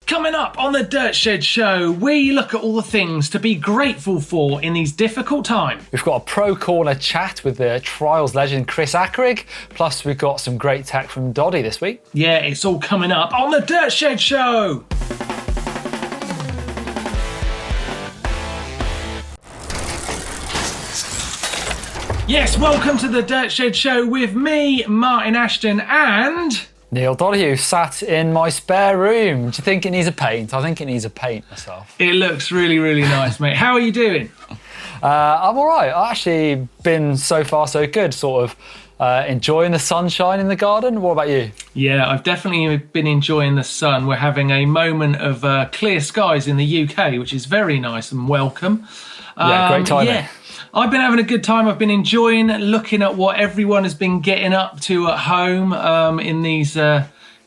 Coming up on the Dirt Shed Show, we look at all the things to be grateful for in these difficult times. We've got a Pro Corner chat with the Trials legend Chris Akrigg, plus we've got some great tech from Doddy this week. Yeah, it's all coming up on the Dirt Shed Show. Yes, welcome to the Dirt Shed Show with me, Martin Ashton, and... Neil Donoghue sat in my spare room. Do you think it needs a paint? I think it needs a paint myself. It looks really, really nice, mate. How are you doing? I'm all right. I've actually been so far so good, sort of enjoying the sunshine in the garden. What about you? Yeah, I've definitely been enjoying the sun. We're having a moment of clear skies in the UK, which is very nice and welcome. Yeah, great timing. Yeah. I've been having a good time. I've been enjoying looking at what everyone has been getting up to at home in these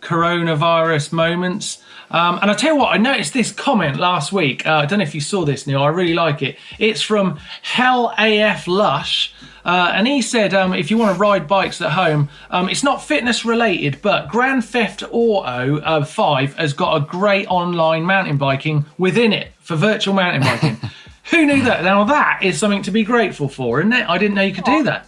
coronavirus moments. And I tell you what, I noticed this comment last week. I don't know if you saw this, Neil. I really like it. It's from Hell AF Lush. And he said, if you want to ride bikes at home, it's not fitness related, but Grand Theft Auto 5 has got a great online mountain biking within it for virtual mountain biking. Who knew that? Now that is something to be grateful for, isn't it? I didn't know you could do that.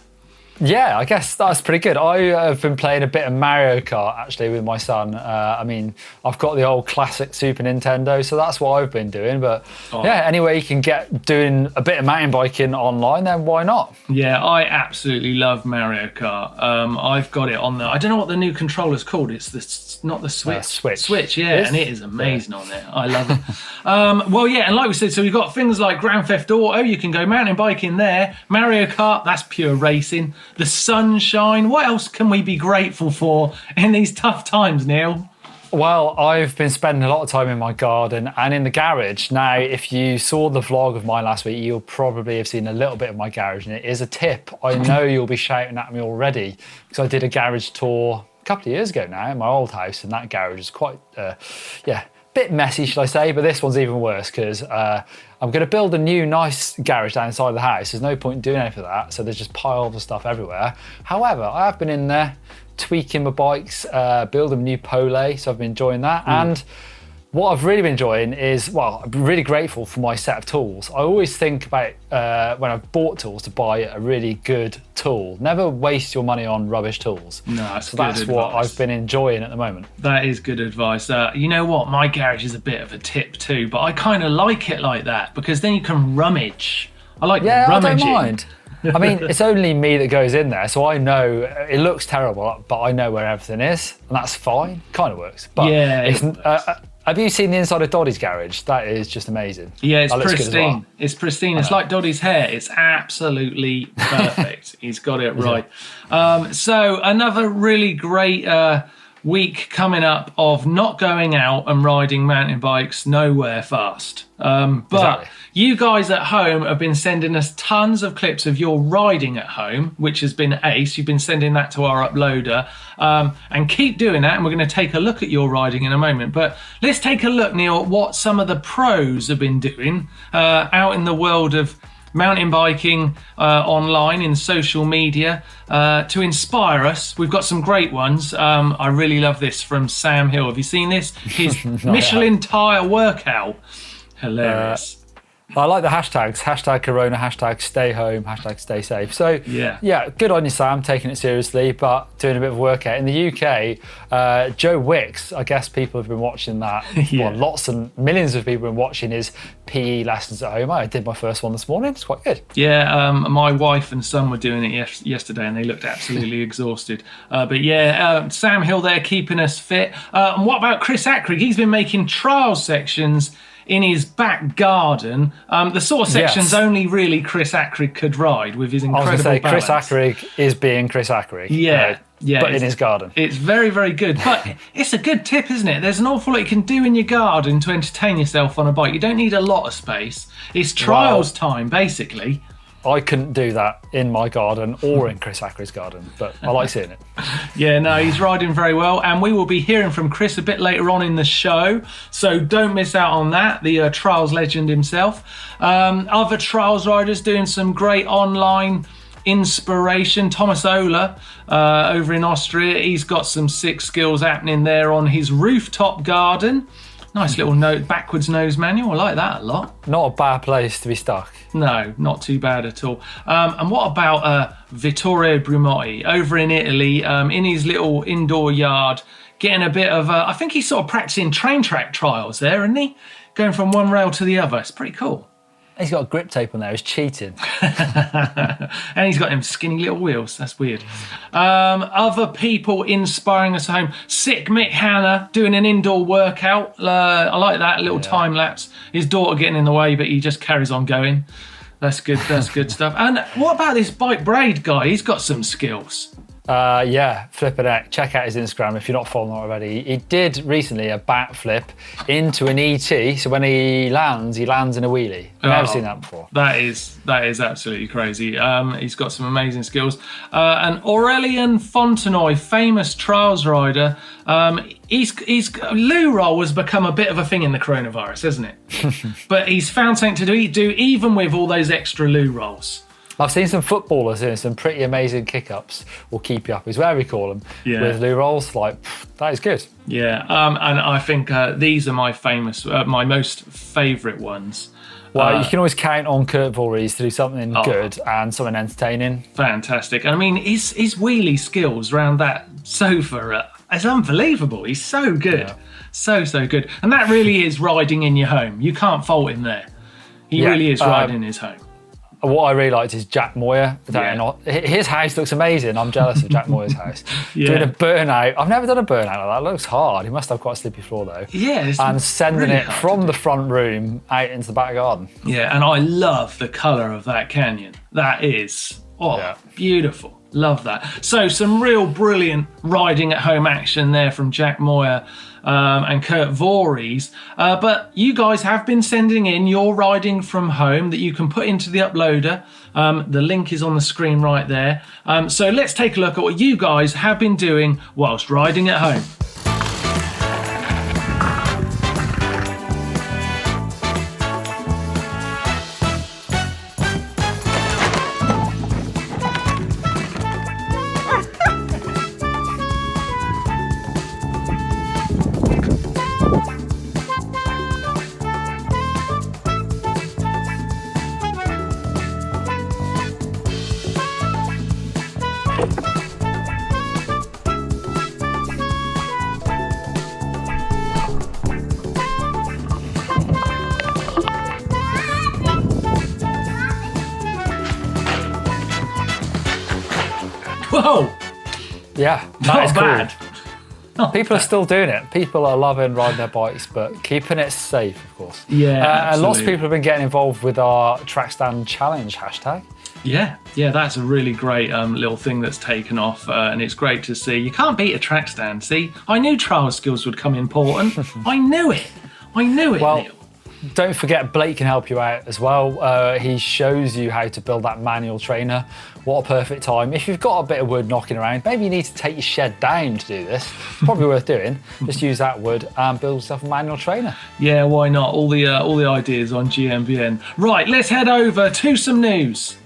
Yeah, I guess that's pretty good. I have been playing a bit of Mario Kart actually with my son. I mean, I've got the old classic Super Nintendo, so that's what I've been doing. But yeah, anyway, you can get doing a bit of mountain biking online, then why not? Yeah, I absolutely love Mario Kart. I've got it on the, I don't know what the new controller's called. It's not the Switch. Switch, yeah, and it is amazing on there. I love it. Well, yeah, and like we said, so we've got things like Grand Theft Auto. You can go mountain biking there. Mario Kart, that's pure racing. The sunshine. What else can we be grateful for in these tough times, Neil? Well, I've been spending a lot of time in my garden and in the garage. Now, if you saw the vlog of mine last week, you'll probably have seen a little bit of my garage, and it is a tip. I know you'll be shouting at me already because I did a garage tour a couple of years ago now in my old house, and that garage is quite, bit messy, should I say, but this one's even worse because I'm going to build a new nice garage down inside the house. There's no point in doing anything for that, so there's just piles of stuff everywhere. However, I have been in there tweaking my bikes, building a new Pole, so I've been enjoying that. And what I've really been enjoying is, well, I'm really grateful for my set of tools. I always think about when I've bought tools to buy a really good tool. Never waste your money on rubbish tools. No, that's what I've been enjoying at the moment. That is good advice. You know what? My garage is a bit of a tip too, but I kind of like it like that because then you can rummage. I like rummaging. I don't mind. I mean, it's only me that goes in there, so I know it looks terrible, but I know where everything is, and that's fine. Kind of works. But yeah. Have you seen the inside of Doddy's garage? That is just amazing. Yeah, it's pristine. Well. It's pristine. It's like Doddy's hair. It's absolutely perfect. He's got it right. So another really great week coming up of not going out and riding mountain bikes nowhere fast. But you guys at home have been sending us tons of clips of your riding at home, which has been ace. You've been sending that to our uploader. And keep doing that, and we're going to take a look at your riding in a moment. But let's take a look, Neil, at what some of the pros have been doing out in the world of mountain biking online in social media to inspire us. We've got some great ones. I really love this from Sam Hill. Have you seen this? His Michelin tire workout. Hilarious. I like the hashtags, hashtag Corona, hashtag stay home, hashtag stay safe. So yeah, good on you, Sam, taking it seriously, but doing a bit of workout. In the UK, Joe Wicks, I guess people have been watching that. Well, lots and millions of people have been watching his PE lessons at home. I did my first one this morning. It's quite good. Yeah, my wife and son were doing it yesterday and they looked absolutely exhausted. But yeah, Sam Hill there keeping us fit. And what about Chris Akrigg? He's been making trial sections in his back garden, the sort of sections only really Chris Akrigg could ride with his incredible balance. Chris Akrigg is being Chris Akrigg. Yeah, but in his garden. It's very, very good. But it's a good tip, isn't it? There's an awful lot you can do in your garden to entertain yourself on a bike. You don't need a lot of space. It's trials time, basically. I couldn't do that in my garden or in Chris Akrigg's garden, but I like seeing it. Yeah, no, he's riding very well, and we will be hearing from Chris a bit later on in the show, so don't miss out on that, the trials legend himself. Other trials riders doing some great online inspiration. Thomas Ola over in Austria, he's got some sick skills happening there on his rooftop garden. Nice little backwards nose manual. I like that a lot. Not a bad place to be stuck. No, not too bad at all. And what about Vittorio Brumotti over in Italy, in his little indoor yard, getting a bit of, I think he's sort of practicing train track trials there, isn't he? Going from one rail to the other. It's pretty cool. He's got grip tape on there. He's cheating. And he's got them skinny little wheels. That's weird. Other people inspiring us at home. Sick Mick Hanna doing an indoor workout. I like that little time lapse. His daughter getting in the way, but he just carries on going. That's good. That's good stuff. And what about this bike braid guy? He's got some skills. Yeah, flipping out. Check out his Instagram if you're not following already. He did recently a back flip into an ET. So when he lands in a wheelie. I've never seen that before. That is absolutely crazy. He's got some amazing skills. And Aurélien Fontenoy, famous trials rider. He's loo roll has become a bit of a thing in the coronavirus, hasn't it? But he's found something to do even with all those extra loo rolls. I've seen some footballers doing some pretty amazing kick-ups, or keepy-uppies, whatever you call them, with loo rolls. Like, that is good. Yeah, and I think these are my most favourite ones. Well, you can always count on Kurt Voorhees to do something good and something entertaining. Fantastic. And I mean, his wheelie skills around that sofa is unbelievable. He's so good. Yeah. So good. And that really is riding in your home. You can't fault him there. He really is riding in his home. What I really liked is Jack Moyer. His house looks amazing. I'm jealous of Jack Moyer's house. Doing a burnout. I've never done a burnout like that. It looks hard. He must have quite a slippery floor though. Yeah. And sending really it from the front room out into the back garden. Yeah, and I love the colour of that canyon. That is, beautiful. Love that. So some real brilliant riding at home action there from Jack Moyer and Kurt Voorhees. But you guys have been sending in your riding from home that you can put into the uploader. The link is on the screen right there. So let's take a look at what you guys have been doing whilst riding at home. Whoa! Yeah, that is cool. People are still doing it. People are loving riding their bikes, but keeping it safe, of course. Yeah, and lots of people have been getting involved with our track stand challenge hashtag. Yeah, that's a really great little thing that's taken off, and it's great to see. You can't beat a track stand. See, I knew trial skills would come important. I knew it. Well, Neil. Don't forget, Blake can help you out as well. He shows you how to build that manual trainer. What a perfect time. If you've got a bit of wood knocking around, maybe you need to take your shed down to do this. It's probably worth doing. Just use that wood and build yourself a manual trainer. Yeah, why not? All the ideas on GMBN. Right, let's head over to some news.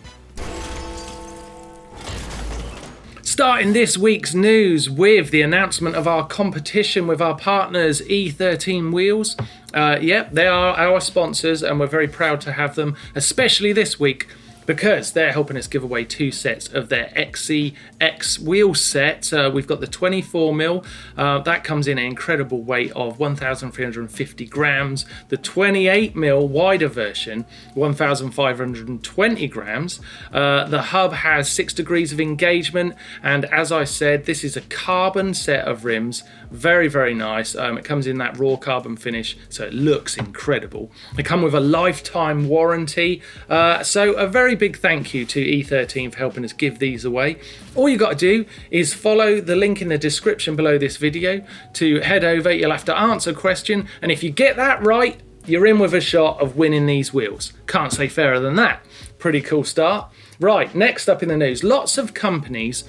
Starting this week's news with the announcement of our competition with our partners E13 Wheels. They are our sponsors and we're very proud to have them, especially this week, because they're helping us give away 2 sets of their XCX wheel set. We've got the 24mm, that comes in an incredible weight of 1,350 grams. The 28mm wider version, 1,520 grams. The hub has 6 degrees of engagement, and as I said, this is a carbon set of rims. Very, very nice. It comes in that raw carbon finish, so it looks incredible. They come with a lifetime warranty, so a very big thank you to E13 for helping us give these away. All you got to do is follow the link in the description below this video to head over. You'll have to answer a question, and if you get that right, you're in with a shot of winning these wheels. Can't say fairer than that. Pretty cool start. Right, next up in the news, lots of companies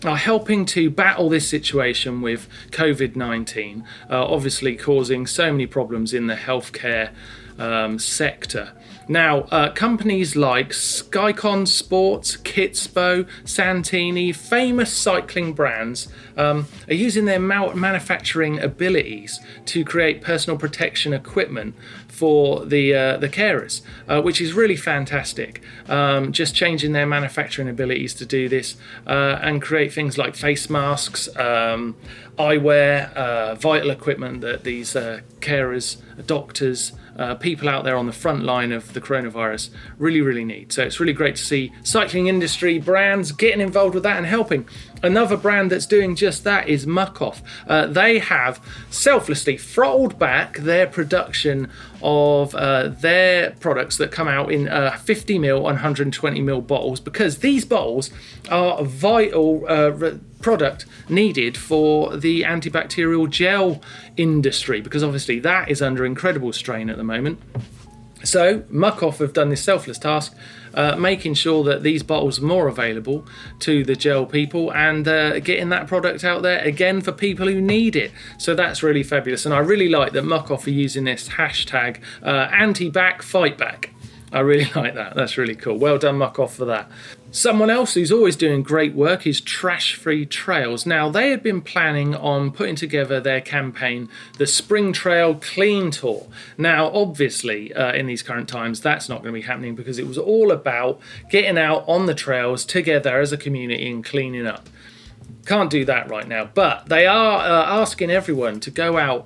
are helping to battle this situation with COVID-19, obviously causing so many problems in the healthcare sector. Now, companies like Skycon Sports, Kitspo, Santini, famous cycling brands are using their manufacturing abilities to create personal protection equipment for the carers, which is really fantastic. Just changing their manufacturing abilities to do this and create things like face masks, eyewear, vital equipment that these carers, doctors, people out there on the front line of the coronavirus really need. So it's really great to see cycling industry brands getting involved with that and helping. Another brand that's doing just that is Muck-Off. They have selflessly throttled back their production of their products that come out in 50ml and 120ml bottles, because these bottles are a vital product needed for the antibacterial gel industry, because obviously that is under incredible strain at the moment. So Muck-Off have done this selfless task, making sure that these bottles are more available to the gel people and getting that product out there again for people who need it. So that's really fabulous, and I really like that Muck-Off are using this hashtag anti-back fight back. I really like that. That's really cool. Well done, Muck-Off, for that. Someone else who's always doing great work is Trash Free Trails. Now, they had been planning on putting together their campaign, the Spring Trail Clean Tour. Now, obviously, in these current times, that's not going to be happening, because it was all about getting out on the trails together as a community and cleaning up. Can't do that right now, but they are asking everyone to go out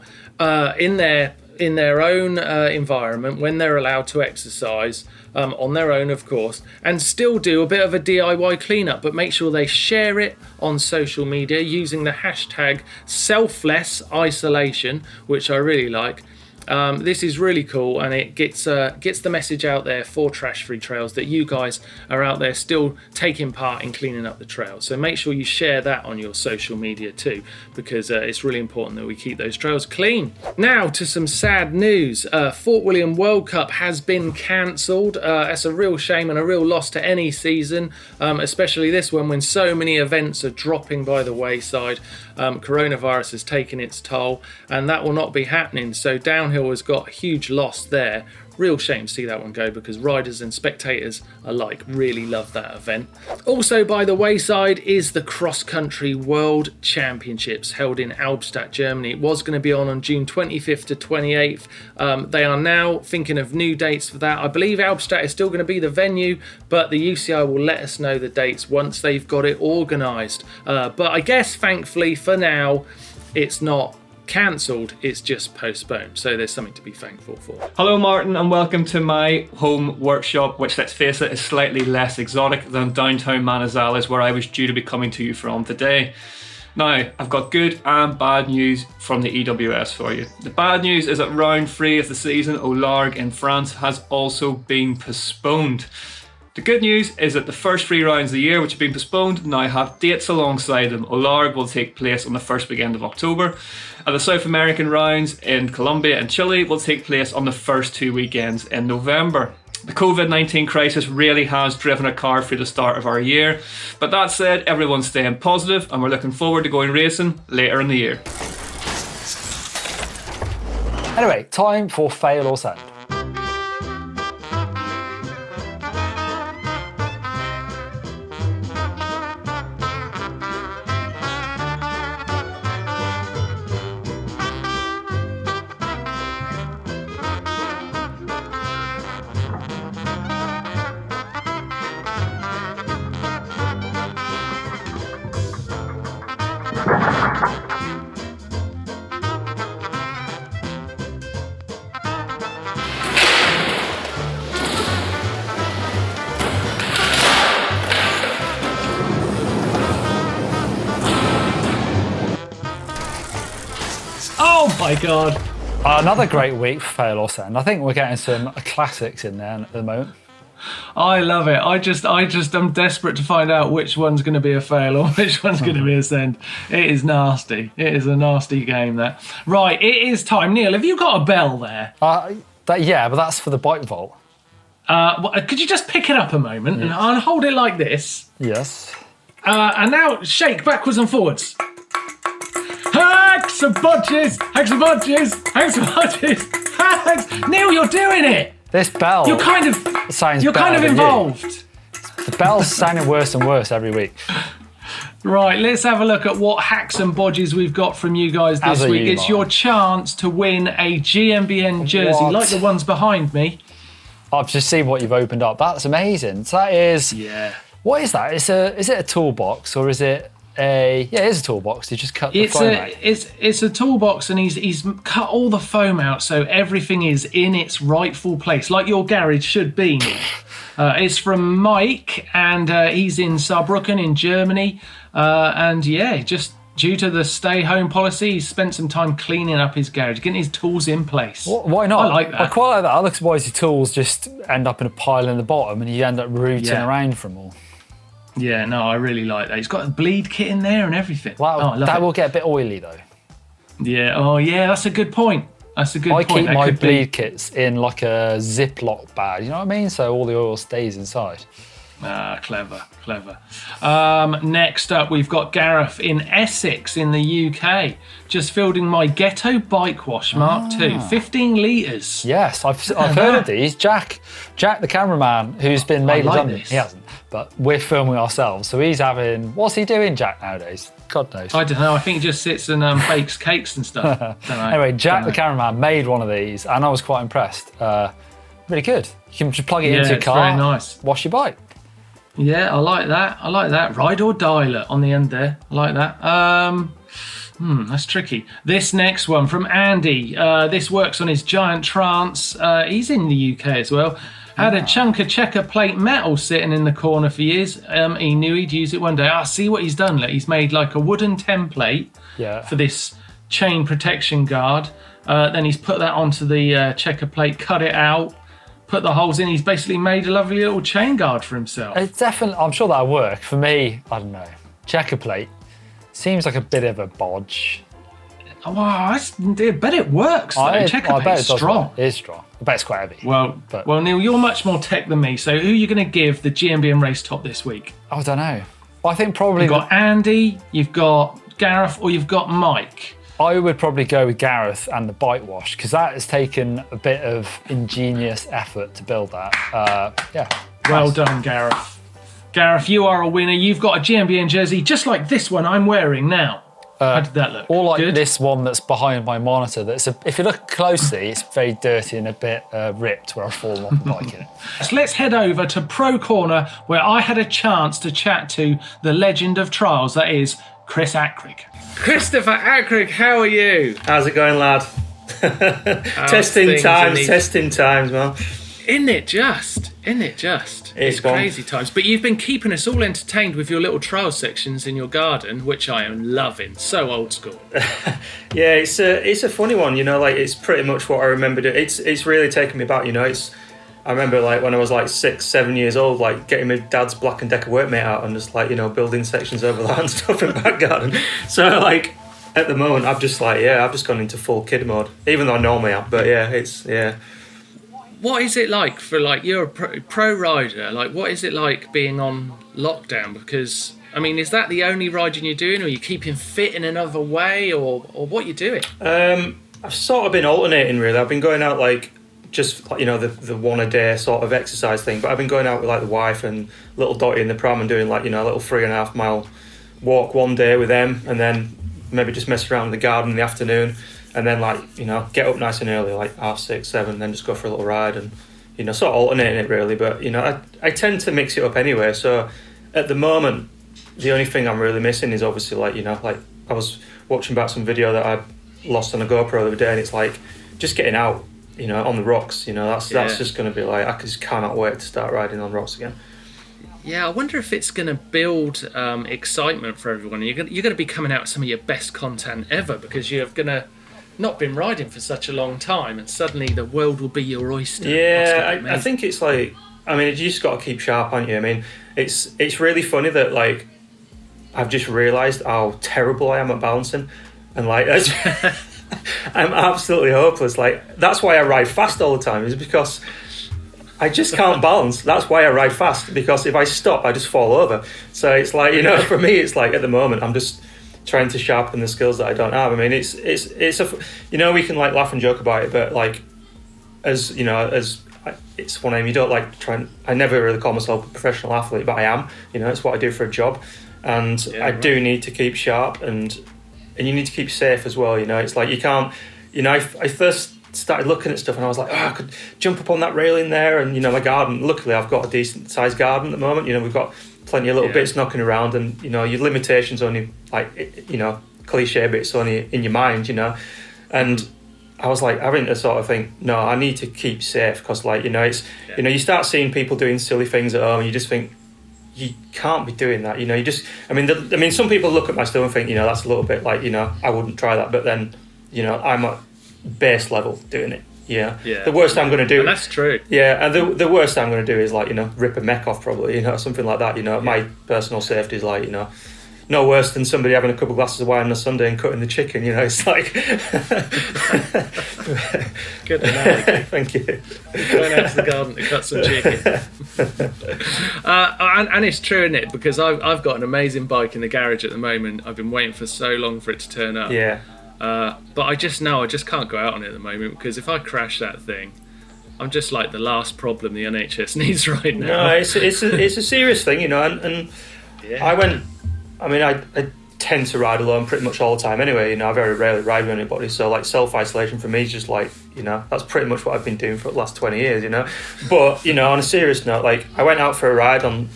in their own environment when they're allowed to exercise, on their own of course, and still do a bit of a DIY cleanup, but make sure they share it on social media using the hashtag selfless isolation, which I really like. This is really cool, and it gets the message out there for Trash Free Trails that you guys are out there still taking part in cleaning up the trails. So make sure you share that on your social media too, because it's really important that we keep those trails clean. Now to some sad news. Fort William World Cup has been cancelled. That's a real shame and a real loss to any season, especially this one when so many events are dropping by the wayside. Coronavirus has taken its toll, and that will not be happening. So downhill has got a huge loss there. Real shame to see that one go, because riders and spectators alike really love that event. Also by the wayside is the Cross Country World Championships held in Albstadt, Germany. It was going to be on June 25th to 28th. They are now thinking of new dates for that. I believe Albstadt is still going to be the venue, but the UCI will let us know the dates once they've got it organised. But I guess thankfully for now, it's not cancelled, it's just postponed, so there's something to be thankful for. Hello Martin, and welcome to my home workshop, which, let's face it, is slightly less exotic than downtown Manizales, where I was due to be coming to you from today. Now, I've got good and bad news from the EWS for you. The bad news is that round 3 of the season, Au Largue in France, has also been postponed. The good news is that the first 3 rounds of the year, which have been postponed, now have dates alongside them. Au Largue will take place on the first weekend of October, and the South American rounds in Colombia and Chile will take place on the first 2 weekends in November. The COVID-19 crisis really has driven a car through the start of our year, but that said, everyone's staying positive and we're looking forward to going racing later in the year. Anyway, time for Fail or Send. Oh my god. Another great week for Fail or Send. I think we're getting some classics in there at the moment. I love it. I'm desperate to find out which one's going to be a fail or which one's going to be a send. It is nasty. It is a nasty game, that. Right, it is time. Neil, have you got a bell there? Yeah, but that's for the bike vault. Could you just pick it up a moment and hold it like this? Yes. And now shake backwards and forwards. Hacks and bodges! Hacks and bodges! Hacks and bodges! thanks. Neil, you're doing it. This bell You're kind of sounds You're kind of better than you. involved. The bell's sounding worse and worse every week. Right, let's have a look at what hacks and bodges we've got from you guys this As are week. you, It's Mark. your chance to win a GMBN jersey, What? like the ones behind me. I've just seen what you've opened up. That's amazing. So that is, Yeah. what is that? Is it a toolbox or is it a? Yeah, it is a toolbox. You just cut the It's foam a out. it's a toolbox, and he's cut all the foam out, so everything is in its rightful place, like your garage should be. It's from Mike, and he's in Saarbrücken in Germany, and yeah, just due to the stay-home policy, he's spent some time cleaning up his garage, getting his tools in place. Why not? I like that. I quite like that. Otherwise, your tools just end up in a pile in the bottom, and you end up rooting Yeah. around from all. Yeah, no, I really like that. He's got a bleed kit in there and everything. Wow, I love that it. will get a bit oily though. Yeah, oh yeah, that's a good point. That's a good I point. keep That my could be- bleed kits in like a Ziploc bag. You know what I mean? So all the oil stays inside. Ah, clever, clever. Next up, we've got Gareth in Essex in the UK. Just fielding my Ghetto Bike Wash Mark II, 15 litres. Yes, I've heard of these. Jack, the cameraman, who's been made like redundant. this. He hasn't, but we're filming ourselves. So he's having. What's he doing, Jack, nowadays? God knows. I don't know, I think he just sits and bakes cakes and stuff. Don't know. Anyway, Jack, Don't the know. cameraman, made one of these, and I was quite impressed. Really good. You can just plug it Yeah, into your it's car. very nice. Wash your bike. Yeah, I like that. I like that. Ride or dialer on the end there. I like that. That's tricky. This next one from Andy. This works on his giant trance. He's in the UK as well. Had a chunk of checker plate metal sitting in the corner for years. He knew he'd use it one day. See what he's done. Look, he's made like a wooden template Yeah. for this chain protection guard. Then he's put that onto the checker plate, cut it out, put the holes in. He's basically made a lovely little chain guard for himself. It's definitely. I'm sure that'll work. For me, I don't know. Checker plate seems like a bit of a bodge. Oh, I bet it works though. Checker I bet plate's it does strong. work. It is strong. I bet it's quite heavy. Well, Neil, you're much more tech than me. So who are you going to give the GMBN race top this week? I don't know. I think probably You've got Andy, you've got Gareth, or you've got Mike. I would probably go with Gareth and the bike wash because that has taken a bit of ingenious effort to build that. Yeah. Well done, Gareth. Gareth, you are a winner. You've got a GMBN jersey just like this one I'm wearing now. How did that look? Or like Good? this one that's behind my monitor. If you look closely, it's very dirty and a bit ripped where I've fallen off the bike in it. So let's head over to Pro Corner where I had a chance to chat to the legend of trials, that is Chris Akrigg. Christopher Akrigg, how are you? How's it going, lad? testing things times, man. Isn't it just? It's fun. crazy times. But you've been keeping us all entertained with your little trial sections in your garden, which I am loving. So old school. Yeah, it's a funny one, you know. Like it's pretty much what I remember doing. It's really taken me back, you know. I remember like when I was like 6-7 years old, like getting my dad's Black and Decker workmate out and just like, you know, building sections over that and stuff in the back garden. So like at the moment, I've just gone into full kid mode, even though I normally am. But yeah. What is it like for like you're a pro rider? Like, what is it like being on lockdown? Because I mean, is that the only riding you're doing, or are you keeping fit in another way, or what you doing? I've sort of been alternating really. I've been going out like just like, you know, the one a day sort of exercise thing, but I've been going out with like the wife and little Dottie in the pram and doing like, you know, a little 3.5 mile walk one day with them, and then maybe just mess around in the garden in the afternoon, and then like, you know, get up nice and early, like 6:30, 7, then just go for a little ride and, you know, sort of alternating it really. But, you know, I tend to mix it up anyway. So at the moment, the only thing I'm really missing is obviously like, you know, like I was watching back some video that I lost on a GoPro the other day, and it's like just getting out, you know, on the rocks, you know, that's just going to be like, I just cannot wait to start riding on rocks again. Yeah, I wonder if it's going to build excitement for everyone. You're going to be coming out with some of your best content ever because you're going to not been riding for such a long time, and suddenly the world will be your oyster. Yeah, I think it's like, I mean, you just got to keep sharp, aren't you? I mean, it's really funny that like I've just realised how terrible I am at balancing, and like I'm absolutely hopeless. Like that's why I ride fast all the time, is because I just can't balance. That's why I ride fast, because if I stop, I just fall over. So it's like, you know, for me, it's like at the moment, I'm just trying to sharpen the skills that I don't have. I mean, it's a, you know, we can like laugh and joke about it, but like as you know, it's one aim. You don't like try and. I never really call myself a professional athlete, but I am. You know, it's what I do for a job, and I do need to keep sharp, and you need to keep safe as well. You know, it's like you can't. You know, I first started looking at stuff, and I was like, I could jump up on that railing there, and you know, my garden. Luckily, I've got a decent sized garden at the moment. You know, we've got plenty of little bits knocking around, and you know, your limitations only like you know, cliche bits only in your mind. You know, and I was like having to sort of think, no, I need to keep safe because, like, you know, it's you know, you start seeing people doing silly things at home, and you just think you can't be doing that. You know, you just, I mean, some people look at my stuff and think, you know, that's a little bit like, you know, I wouldn't try that, but then, you know, I'm at base level doing it. Yeah. The worst I'm going to do. And that's true. Yeah, and the worst I'm going to do is like, you know, rip a mech off probably, you know, something like that. You know, my personal safety is like, you know, no worse than somebody having a couple of glasses of wine on a Sunday and cutting the chicken, you know, it's like... Good analogy. Thank you. Going out to the garden to cut some chicken. And it's true, isn't it? Because I've got an amazing bike in the garage at the moment. I've been waiting for so long for it to turn up. Yeah. But I just know I just can't go out on it at the moment because if I crash that thing, I'm just like the last problem the NHS needs right now. No, it's a serious thing, you know, and I tend to ride alone pretty much all the time anyway, you know, I very rarely ride with anybody, so like self-isolation for me is just like, you know, that's pretty much what I've been doing for the last 20 years, you know. But, you know, on a serious note, like I went out for a ride I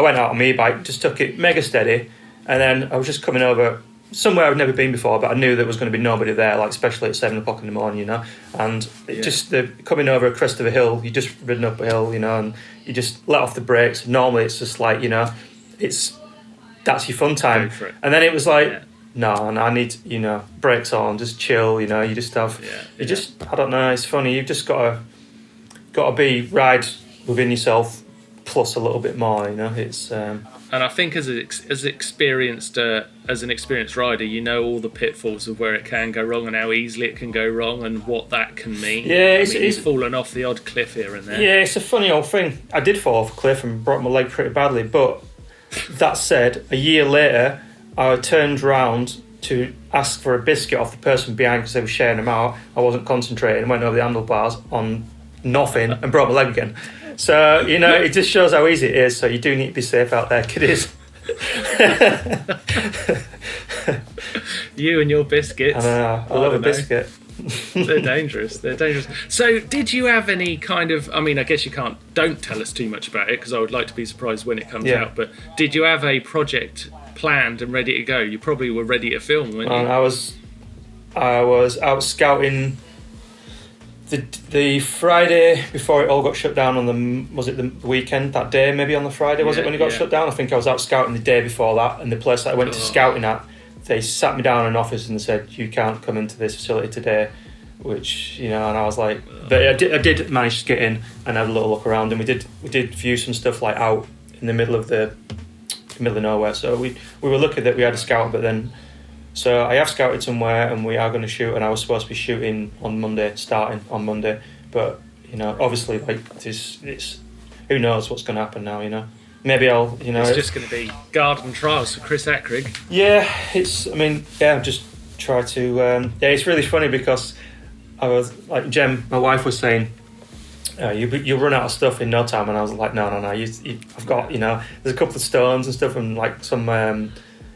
went out on my e-bike, just took it mega steady, and then I was just coming over somewhere I've never been before, but I knew there was going to be nobody there, like especially at 7 o'clock in the morning, you know, and just coming over a crest of a hill, you just ridden up a hill, you know, and you just let off the brakes. Normally it's just like, you know, that's your fun time, and then it was like no, and I need to, you know, brakes on, just chill, you know, you just have just, I don't know, it's funny, you've just got to ride within yourself plus a little bit more, you know. It's and I think as an experienced rider, you know all the pitfalls of where it can go wrong and how easily it can go wrong and what that can mean. Yeah, it's fallen off the odd cliff here and there. Yeah, it's a funny old thing. I did fall off a cliff and broke my leg pretty badly, but that said, a year later, I turned round to ask for a biscuit off the person behind because they were sharing them out. I wasn't concentrating and went over the handlebars on nothing and broke my leg again. So, you know, it just shows how easy it is. So you do need to be safe out there, kiddies. You and your biscuits. I love a biscuit. They're dangerous. So did you have any kind of, I mean, I guess don't tell us too much about it because I would like to be surprised when it comes out, but did you have a project planned and ready to go? You probably were ready to film, weren't you? I was out scouting the Friday before it all got shut down on the weekend, that day, maybe on the Friday, was it when it got shut down? I think I was out scouting the day before that, and the place that I went to scouting at, they sat me down in an office and said, you can't come into this facility today, which, you know, and I was like, but I did manage to get in and have a little look around, and we did view some stuff like out in the middle of nowhere, so we were lucky that we had a scout, but then, so I have scouted somewhere and we are going to shoot, and I was supposed to be shooting on Monday, starting on Monday, but, you know, obviously, like, it's who knows what's going to happen now, you know. Maybe I'll, you know... It's just going to be garden trials for Chris Akrigg. Yeah, just try to... it's really funny because I was, like, Jem, my wife was saying, you'll run out of stuff in no time, and I was like, no, I've got, you know, there's a couple of stones and stuff and, like, some,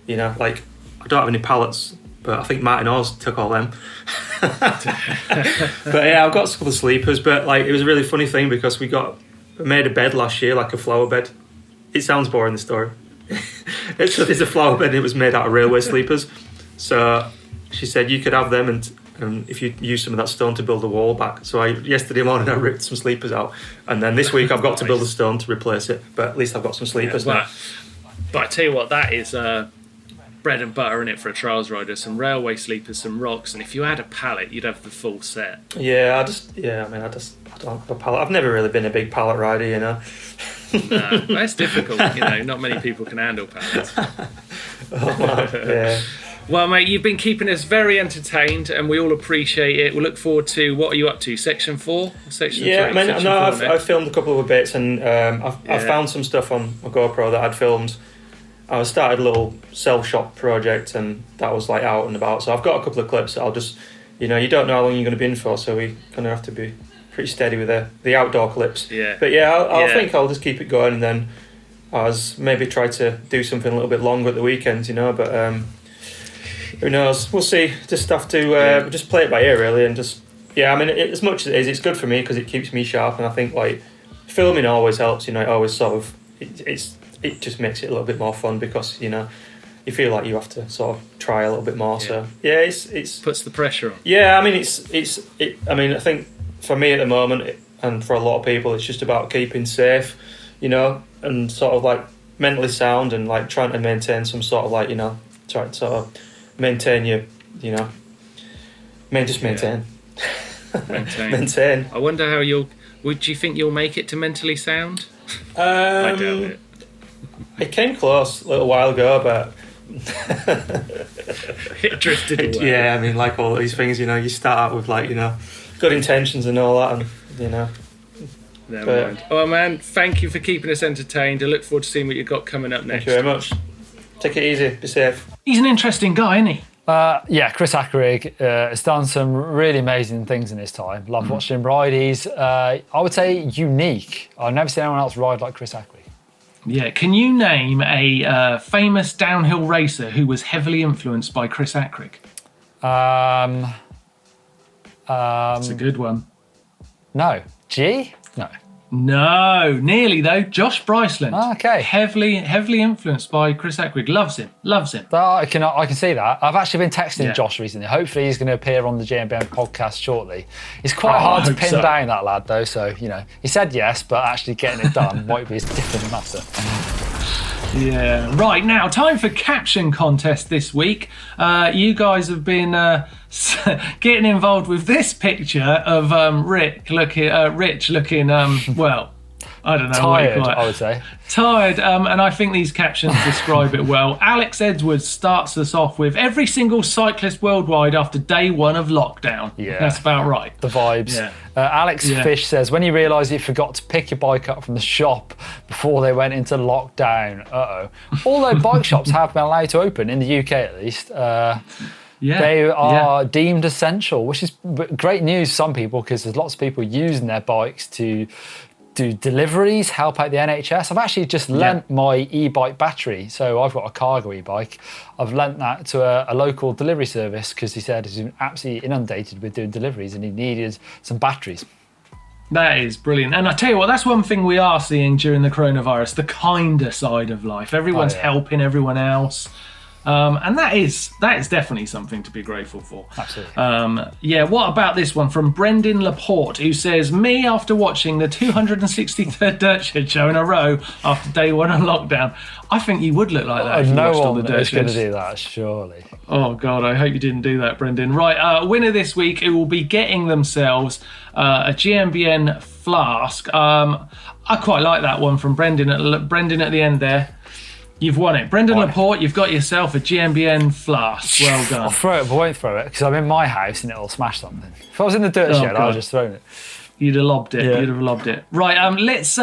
you know, like, I don't have any pallets, but I think Martin Oz took all them. But, yeah, I've got a couple of sleepers, but, like, it was a really funny thing because we made a bed last year, like a flower bed. It sounds boring, the story. It's a flower bed and it was made out of railway sleepers. So she said you could have them and if you use some of that stone to build a wall back. So yesterday morning I ripped some sleepers out, and then this week I've got to build a stone to replace it, but at least I've got some sleepers now. But I tell you what, that is bread and butter in it for a trials rider. Some railway sleepers, some rocks, and if you had a pallet you'd have the full set. I don't have a pallet. I've never really been a big pallet rider, you know. No, that's difficult, you know, not many people can handle pallets. Yeah. Well, mate, you've been keeping us very entertained and we all appreciate it. We'll look forward to, what are you up to, section 4? Section 3? I've filmed a couple of bits, and I've found some stuff on my GoPro that I'd filmed. I started a little self-shot project and that was like out and about, so I've got a couple of clips that I'll just you know, you don't know how long you're going to be in for, so we're going to have to be pretty steady with the outdoor clips. Yeah. But yeah, I think I'll just keep it going, and then maybe try to do something a little bit longer at the weekends, you know. But who knows? We'll see. Just have to just play it by ear, really, and just I mean, as much as it is, it's good for me because it keeps me sharp, and I think like filming always helps. You know, it always sort of it just makes it a little bit more fun because, you know, you feel like you have to sort of try a little bit more. Yeah. So yeah, it's puts the pressure on. Yeah, I mean I mean, I think for me at the moment, and for a lot of people, it's just about keeping safe, you know, and sort of like mentally sound, and like trying to maintain some sort of like, you know, try to sort of maintain your, you know, maintain. Maintain. I wonder how would you think you'll make it to mentally sound? I doubt it. It came close a little while ago, but it drifted away. Yeah, I mean, like all these things, you know, you start out with like, you know, good intentions and all that, and you know. Never mind. Oh man, thank you for keeping us entertained. I look forward to seeing what you've got coming up next. Thank you very much. Take it easy. Be safe. He's an interesting guy, isn't he? Yeah, Chris Akrigg has done some really amazing things in his time. Love watching him ride. He's, I would say, unique. I've never seen anyone else ride like Chris Akrigg. Yeah, can you name a famous downhill racer who was heavily influenced by Chris Akrigg? It's a good one. No. G? No. No, nearly though. Josh Bryceland. Okay. Heavily influenced by Chris Akrigg. Loves him. I can see that. I've actually been texting Josh recently. Hopefully he's going to appear on the GMBN podcast shortly. It's quite hard to pin down that lad though, so, you know, he said yes, but actually getting it done might be a different matter. Yeah. Right, now, time for Caption Contest this week. You guys have been getting involved with this picture of Rich looking, well, I don't know. Tired, I would say. Tired, and I think these captions describe it well. Alex Edwards starts us off with every single cyclist worldwide after day one of lockdown. Yeah. That's about right. The vibes. Yeah. Alex Fish says, when you realise you forgot to pick your bike up from the shop before they went into lockdown. Although bike shops have been allowed to open, in the UK at least, they are deemed essential, which is great news for some people because there's lots of people using their bikes to do deliveries, help out the NHS. I've actually just lent my e-bike battery. So I've got a cargo e-bike. I've lent that to a local delivery service because he said he's been absolutely inundated with doing deliveries and he needed some batteries. That is brilliant. And I tell you what, that's one thing we are seeing during the coronavirus, the kinder side of life. Everyone's helping everyone else. And that is definitely something to be grateful for. Absolutely. What about this one from Brendan Laporte, who says, me after watching the 263rd Dirt Shed show in a row after day one of lockdown. I think you would look like that if you watched all the Dirt Sheds. No one is going to do that, surely. Oh, God, I hope you didn't do that, Brendan. Right, winner this week, who will be getting themselves a GMBN flask. I quite like that one from Brendan at the end there. You've won it. Brendan Laporte, you've got yourself a GMBN flask. Well done. I'll throw it, but I won't throw it because I'm in my house and it'll smash something. If I was in the Dirt Shed, I'd have just thrown it. You'd have lobbed it. You'd have lobbed it. Right, let's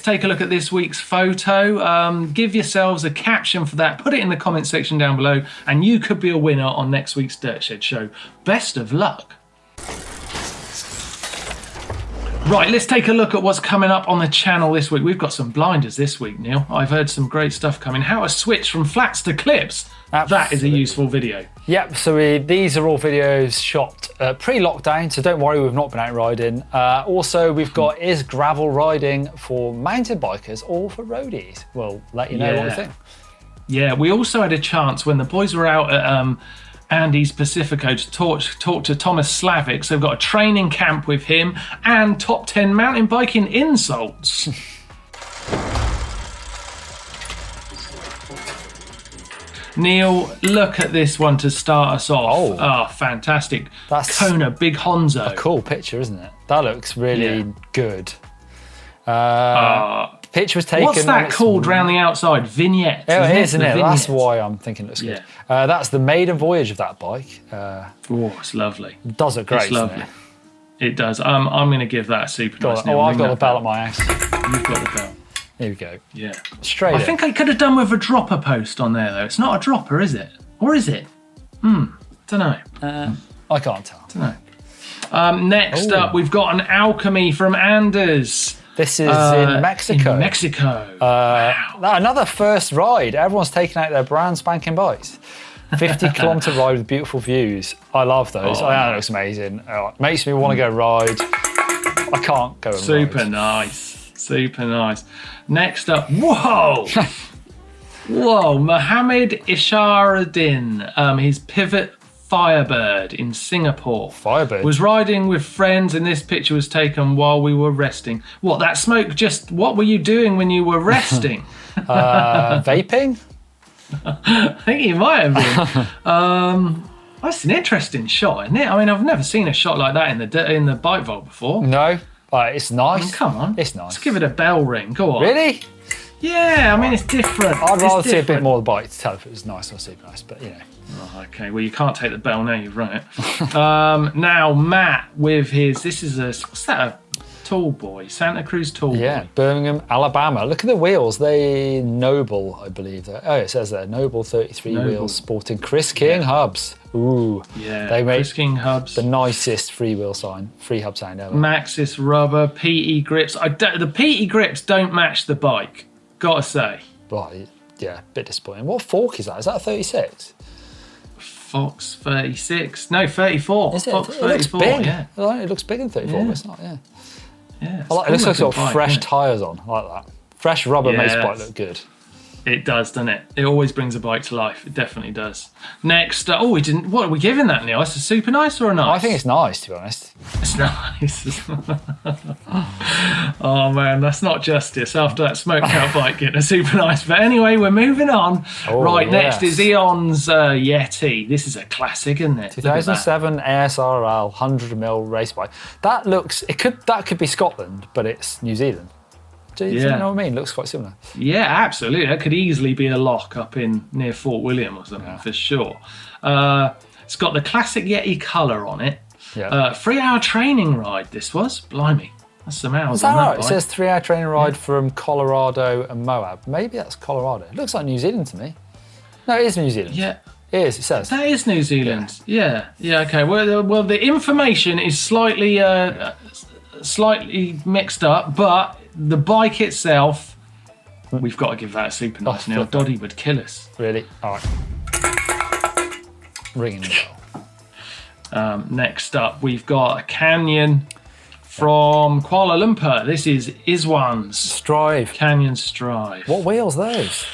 take a look at this week's photo. Give yourselves a caption for that. Put it in the comment section down below and you could be a winner on next week's Dirt Shed show. Best of luck. Right, let's take a look at what's coming up on the channel this week. We've got some blinders this week, Neil. I've heard some great stuff coming. How to switch from flats to clips. Absolutely. That is a useful video. Yep, so these are all videos shot pre-lockdown, so don't worry, we've not been out riding. Also, we've got is gravel riding for mountain bikers or for roadies? We'll let you know what we think. Yeah, we also had a chance when the boys were out at Andy's Pacifico to talk to Thomas Slavic. So we've got a training camp with him and top 10 mountain biking insults. Neil, look at this one to start us off. Oh, fantastic. That's Kona Big Honzo. A cool picture, isn't it? That looks really good. Picture was taken. What's that called round the outside? Vignette. Oh, it is, isn't it? That's why I'm thinking it looks good. That's the maiden voyage of that bike. It's lovely. It does look great. It's lovely. It does. I'm going to give that a super nice. I've got the bell at my house. You've got the bell. Here we go. Yeah. Straight. I think I could have done with a dropper post on there though. It's not a dropper, is it? Or is it? Don't know. I can't tell. Next up, we've got an Alchemy from Anders. This is in Mexico. In Mexico. Another first ride. Everyone's taking out their brand spanking bikes. 50-kilometre ride with beautiful views. I love those. I think it looks amazing. Makes me want to go ride. I can't go and Super ride. nice. Super nice. Next up, whoa! Whoa, Mohammed Isharuddin, his Pivot Firebird in Singapore. Firebird? Was riding with friends, and this picture was taken while we were resting. What, that smoke just... What were you doing when you were resting? Vaping? I think you might have been. That's an interesting shot, isn't it? I mean, I've never seen a shot like that in the bike vault before. No. It's nice. I mean, come on. It's nice. Let's give it a bell ring. Go on. Really? Yeah, I mean, it's different. I'd rather see a bit more of the bike to tell if it was nice or super nice, but you know. Oh, okay, well, you can't take the bell now, you've run it. Now, Matt with his... This is what's that, a tall boy? Santa Cruz tall Yeah, boy. Birmingham, Alabama. Look at the wheels. They Noble, I believe. It says there. Noble 33 wheels sporting Chris King hubs. Ooh. Yeah, They make Chris King hubs. the nicest free hub sound ever. Maxxis rubber, PE grips. The PE grips don't match the bike, gotta say. Right, yeah, a bit disappointing. What fork is that? Is that a 36? Fox 36. No, 34. Is it? Fox It looks 34, big. yeah. It looks big in 34, but it's not, yeah. Yeah, I like, it looks like sort of fresh tyres on. I like that. Fresh rubber makes the bike look good. It does, doesn't it? It always brings a bike to life. It definitely does. Next, we didn't. What are we giving that, Neil? It's a super nice or a nice? I think it's nice, to be honest. It's nice. Oh man, that's not justice after that smoked out bike getting a super nice. But anyway, we're moving on. Right, next is Eon's Yeti. This is a classic, isn't it? 2007 ASRL 100mm race bike. That could be Scotland, but it's New Zealand. Do you know what I mean? Looks quite similar. Yeah, absolutely. That could easily be a lock up in near Fort William or something for sure. It's got the classic Yeti colour on it. Yeah. 3-hour training ride. This was blimey. That's some hours. Is that on right? that It bike. says 3-hour training ride from Colorado and Moab. Maybe that's Colorado. It looks like New Zealand to me. No, it is New Zealand. Yeah. It is. It says. That is New Zealand. Yeah. Okay. Well, the information is slightly mixed up, but the bike itself, we've got to give that a super nice. Now, Doddy would kill us. Really? All right. Ringing the bell. Next up, we've got a Canyon from Kuala Lumpur. This is Iswan's Strive. Canyon Strive. What wheels those?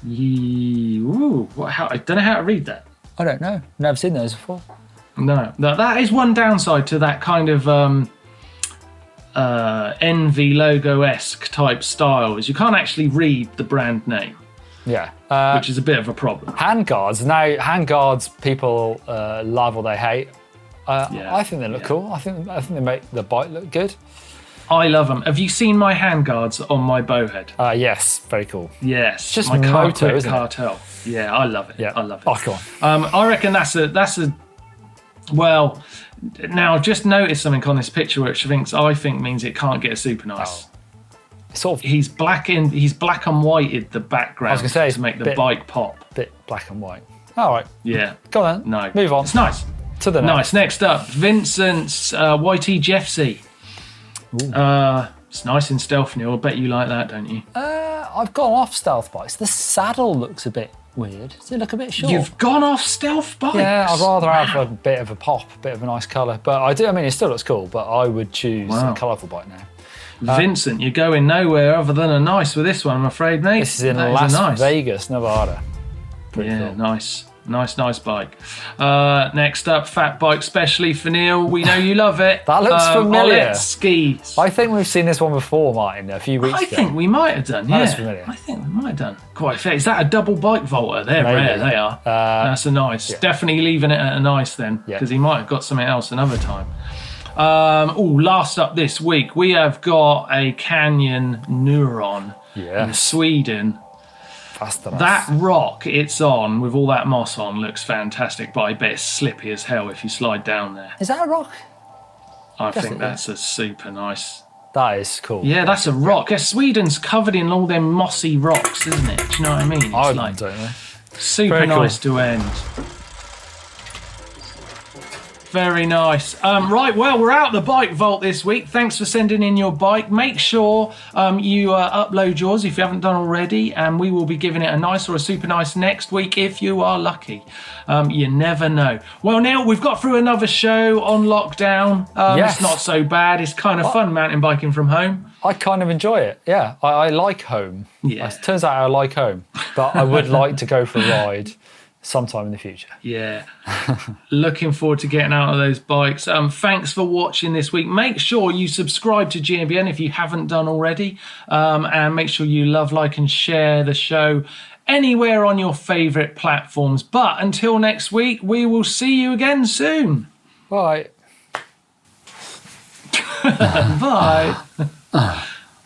I don't know how to read that. I don't know. Never seen those before. No, that is one downside to that kind of Envy logo-esque type style, is you can't actually read the brand name. Yeah. Which is a bit of a problem. Handguards. Now, handguards people love or they hate. I think they look cool. I think they make the bike look good. I love them. Have you seen my handguards on my bowhead? Yes, very cool. Yes. It's just my moto, isn't cartel. it? Yeah, I love it. Yeah. I love it. Oh, cool. I reckon that's a well, now I've just noticed something on this picture which I think means it can't get a super nice. Sort of He's black and whited the background I was gonna say, to make the bit- bike pop. bit black and white. All right. Yeah. Go on then. No. Move on. It's nice. To the next. Nice. Next up, Vincent's YT Jeffsy. It's nice in stealth, Neil. I bet you like that, don't you? I've gone off stealth bikes. The saddle looks a bit weird. Does it look a bit short? You've gone off stealth bikes. Yeah, I'd rather have a bit of a pop, a bit of a nice colour. But I mean, it still looks cool, but I would choose a colourful bike now. Vincent, you're going nowhere other than a nice with this one, I'm afraid, mate. This is in That Las a nice. Vegas, Nevada. Pretty Yeah, cool. nice. Nice bike. Next up, fat bike specially for Neil. We know you love it. That looks familiar. Olet skis. I think we've seen this one before, Martin, a few weeks I ago. think we might have done, That yeah. looks familiar. I think we might have done. Quite fair. Is that a double bike vaulter? They're Maybe. rare, they are. That's a nice. yeah. Definitely leaving it at a nice then, Yeah. because he might have got something else another time. Last up this week, we have got a Canyon Neuron in Yes. Sweden. Faster. That rock it's on, with all that moss on, looks fantastic, but I bet it's slippy as hell if you slide down there. Is that a rock? I Guess think it that's a super nice... That is cool. Yeah, that's a rock. Yeah, Sweden's covered in all them mossy rocks, isn't it? Do you know what I mean? It's I like don't know. super Very cool. nice to end. Very nice. Right, well, we're out the bike vault this week. Thanks for sending in your bike. Make sure you upload yours if you haven't done already, and we will be giving it a nice or a super nice next week if you are lucky. You never know. Well, Neil, we've got through another show on lockdown. Yes. It's not so bad. It's kind of fun mountain biking from home. I kind of enjoy it. Yeah, I like home. Yeah. It turns out I like home, but I would like to go for a ride sometime in the future. Yeah. Looking forward to getting out of those bikes. Thanks for watching this week. Make sure you subscribe to GMBN if you haven't done already. And make sure you love, like, and share the show anywhere on your favourite platforms. But until next week, we will see you again soon. Bye. Bye.